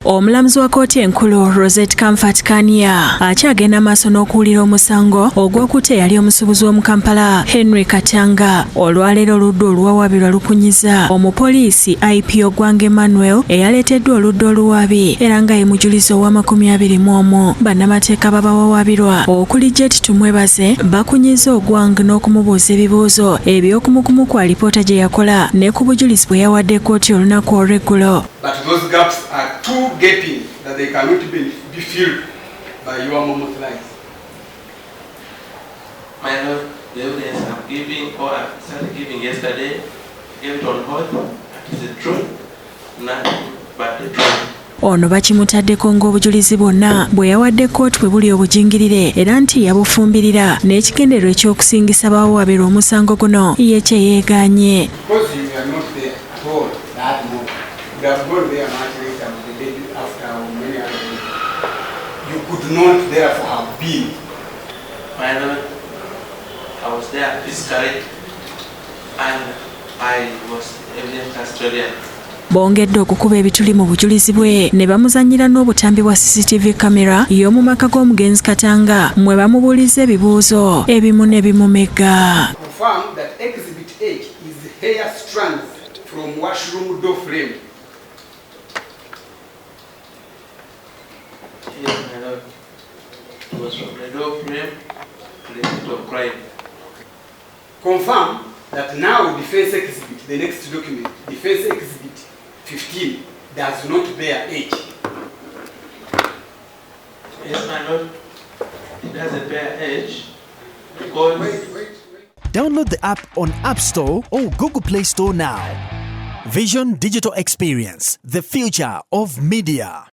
Omulamuzi wa kkooti enkulu Rosette Comfort Kania akyagenda maaso n'okuwulira omusango ogw'okutta eyali omusuubuzi w'omu Kampala Henry Katanga olwaleero oludda oluwawabirwa lukunyizza omupoliisi IP Ogwange Emmanuel eyaleeteddwa oludda oluwabi era nga ye mujulizi owa 21. Bannamateeka babawawabirwa okuli Jet Tumwebaze bakunyizza Ogwange n'okumubuuza ebibuuzo eby'okumukumu kwa alipoota gye yakola ne ku bujulizi bwe yawadde kkooti olunaku olw'eggulo. But those gaps are too gaping that they cannot be filled by your moment lies. My Lord, the evidence I'm giving or I started giving yesterday, gave it on hold. That is the truth, nothing but the truth. Ono bakimutaddeko ng'obujulizi bwonna bwe yawadde kkooti bwe buli obujingirire era nti yabufumbirira n'ekigendererwa eky'okusingisa bawawabirwa omusango guno ye kye yeegaanye. You could not therefore have been. My Lord, I was there physically and I was evidence custodian. Bongedde okukuba ebituli mu bujulizi bwe ne bamuzannyira n'obutambi bwa CCTV camera y'omu maka g'omugenzi Katanga mwe bamubuuliza ebibuuzo ebimu ne bimumega. Confirm that Exhibit H is hair strands from washroom door frame. Yes, my Lord. It was from the door frame to the seat of crime. Confirm that now defense exhibit, the next document, defense exhibit 15 does not bear age. Yes, my Lord. It doesn't bear age because... Wait. Download the app on App Store or Google Play Store now. Vision Digital Experience, the future of media.